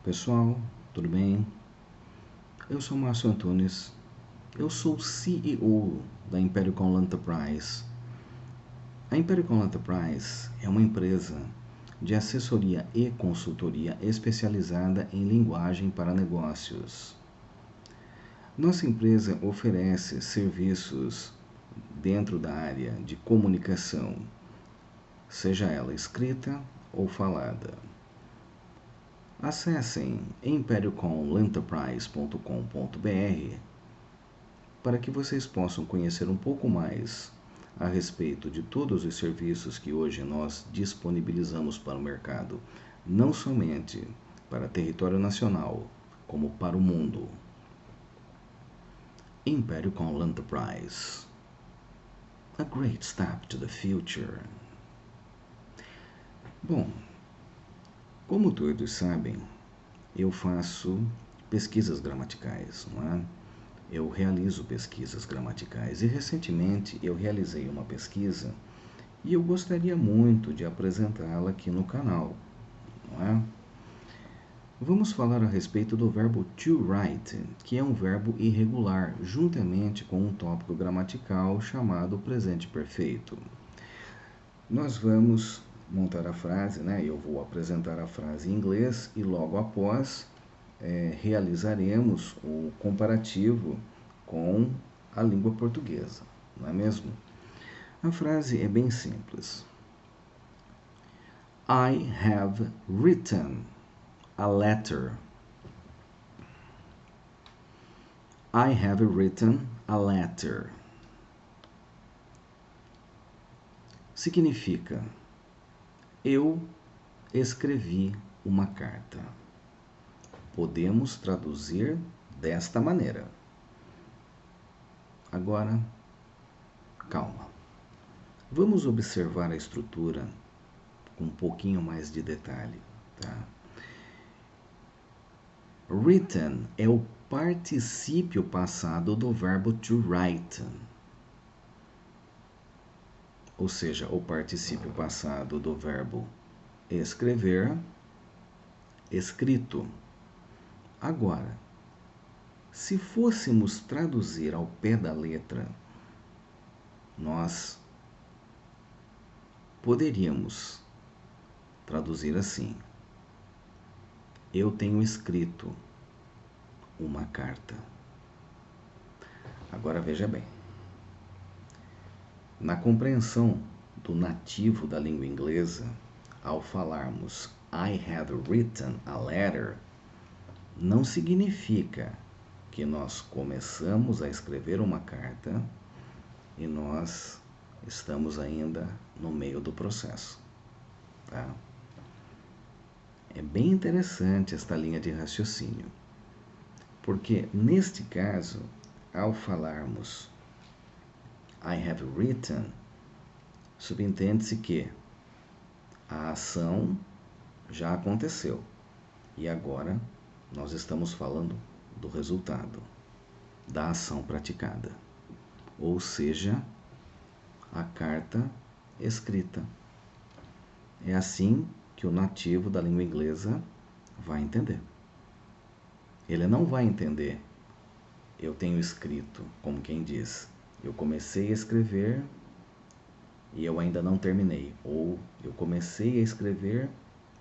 Pessoal, tudo bem? Eu sou Márcio Antunes, eu sou CEO da Império Con Enterprise. A Império Con Enterprise é uma empresa de assessoria e consultoria especializada em linguagem para negócios. Nossa empresa oferece serviços dentro da área de comunicação, seja ela escrita ou falada. Acessem imperioconlenterprise.com.br para que vocês possam conhecer um pouco mais a respeito de todos os serviços que hoje nós disponibilizamos para o mercado, não somente para território nacional, como para o mundo. Império Con Enterprise. A great step to the future. Bom, como todos sabem, eu faço pesquisas gramaticais, não é? Eu realizo pesquisas gramaticais e recentemente eu realizei uma pesquisa e eu gostaria muito de apresentá-la aqui no canal, não é? Vamos falar a respeito do verbo to write, que é um verbo irregular, juntamente com um tópico gramatical chamado presente perfeito. Nós vamos montar a frase, né? Eu vou apresentar a frase em inglês e logo após realizaremos o comparativo com a língua portuguesa, não é mesmo? A frase é bem simples. I have written a letter. I have written a letter. Significa, eu escrevi uma carta. Podemos traduzir desta maneira. Agora, calma. Vamos observar a estrutura com um pouquinho mais de detalhe, tá? Written é o particípio passado do verbo to write. Ou seja, o particípio passado do verbo escrever, escrito. Agora, se fôssemos traduzir ao pé da letra, nós poderíamos traduzir assim: eu tenho escrito uma carta. Agora veja bem. Na compreensão do nativo da língua inglesa, ao falarmos I have written a letter, não significa que nós começamos a escrever uma carta e nós estamos ainda no meio do processo, tá? É bem interessante esta linha de raciocínio, porque neste caso, ao falarmos I have written, subentende-se que a ação já aconteceu e agora nós estamos falando do resultado da ação praticada, ou seja, a carta escrita. É assim que o nativo da língua inglesa vai entender. Ele não vai entender eu tenho escrito, como quem diz, eu comecei a escrever e eu ainda não terminei, ou eu comecei a escrever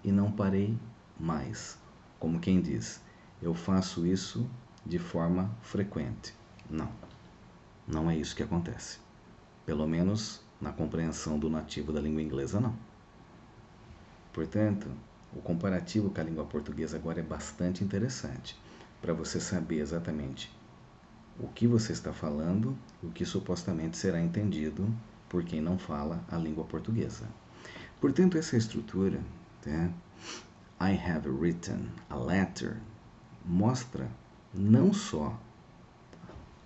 e não parei mais, como quem diz, eu faço isso de forma frequente. Não, não é isso que acontece. Pelo menos na compreensão do nativo da língua inglesa, não. Portanto, o comparativo com a língua portuguesa agora é bastante interessante, para você saber exatamente o que você está falando e o que supostamente será entendido por quem não fala a língua portuguesa. Portanto, essa estrutura, tá? I have written a letter, mostra não só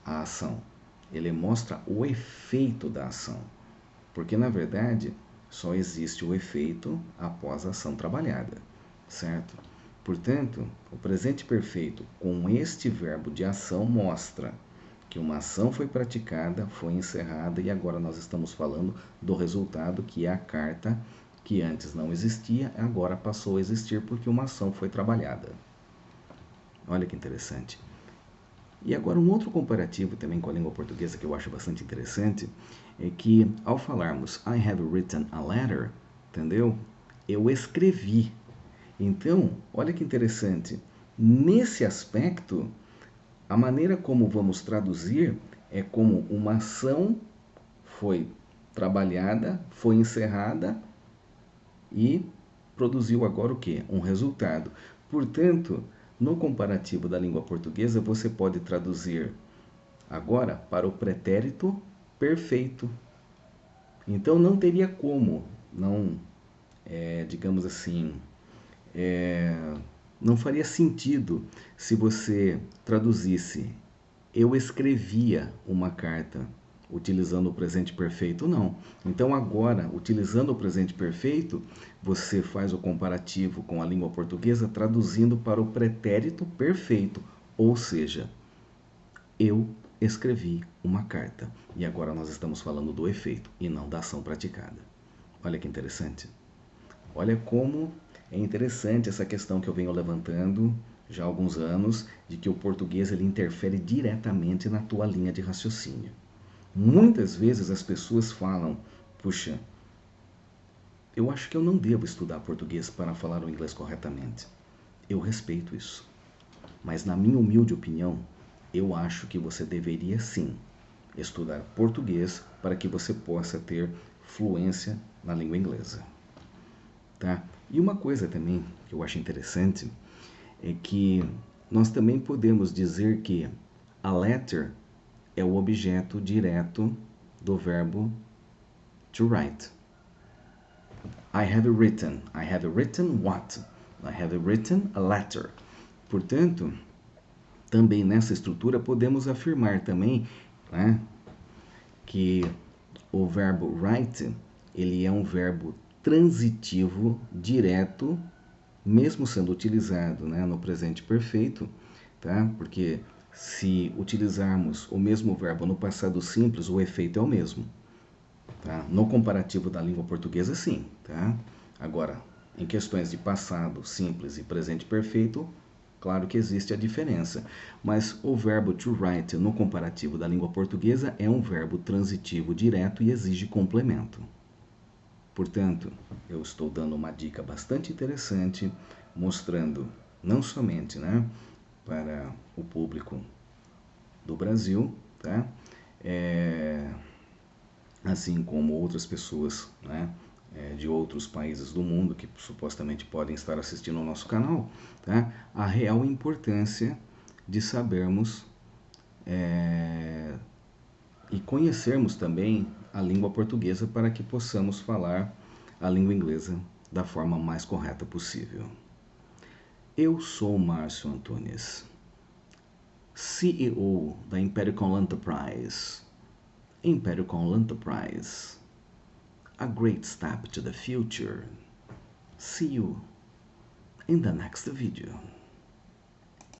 a ação, ele mostra o efeito da ação, porque na verdade só existe o efeito após a ação trabalhada, certo? Portanto, o presente perfeito com este verbo de ação mostra que uma ação foi praticada, foi encerrada e agora nós estamos falando do resultado, que é a carta que antes não existia, agora passou a existir porque uma ação foi trabalhada. Olha que interessante. E agora um outro comparativo também com a língua portuguesa que eu acho bastante interessante é que ao falarmos I have written a letter, entendeu? Eu escrevi. Então, olha que interessante. Nesse aspecto, a maneira como vamos traduzir é como uma ação foi trabalhada, foi encerrada e produziu agora o quê? Um resultado. Portanto, no comparativo da língua portuguesa, você pode traduzir agora para o pretérito perfeito. Então, não teria como não, digamos assim, não faria sentido se você traduzisse eu escrevia uma carta utilizando o presente perfeito, não. Então agora, utilizando o presente perfeito, você faz o comparativo com a língua portuguesa traduzindo para o pretérito perfeito, ou seja, eu escrevi uma carta. E agora nós estamos falando do efeito e não da ação praticada. Olha que interessante. Olha como é interessante essa questão que eu venho levantando já há alguns anos, de que o português ele interfere diretamente na tua linha de raciocínio. Muitas vezes as pessoas falam, puxa, eu acho que eu não devo estudar português para falar o inglês corretamente. Eu respeito isso. Mas na minha humilde opinião, eu acho que você deveria sim estudar português para que você possa ter fluência na língua inglesa. Tá? E uma coisa também que eu acho interessante é que nós também podemos dizer que a letter é o objeto direto do verbo to write. I have written. I have written what? I have written a letter. Portanto, também nessa estrutura podemos afirmar também, né, que o verbo write ele é um verbo transitivo direto, mesmo sendo utilizado, né, no presente perfeito, tá? Porque se utilizarmos o mesmo verbo no passado simples, o efeito é o mesmo. Tá? No comparativo da língua portuguesa, sim. Tá? Agora, em questões de passado simples e presente perfeito, claro que existe a diferença. Mas o verbo to write no comparativo da língua portuguesa é um verbo transitivo direto e exige complemento. Portanto, eu estou dando uma dica bastante interessante, mostrando não somente, né, para o público do Brasil, tá? Assim como outras pessoas, né, de outros países do mundo que supostamente podem estar assistindo ao nosso canal, tá? A real importância de sabermos e conhecermos também a língua portuguesa para que possamos falar a língua inglesa da forma mais correta possível. Eu sou Márcio Antunes, CEO da Empirical Enterprise. Empirical Enterprise, a great step to the future. See you in the next video.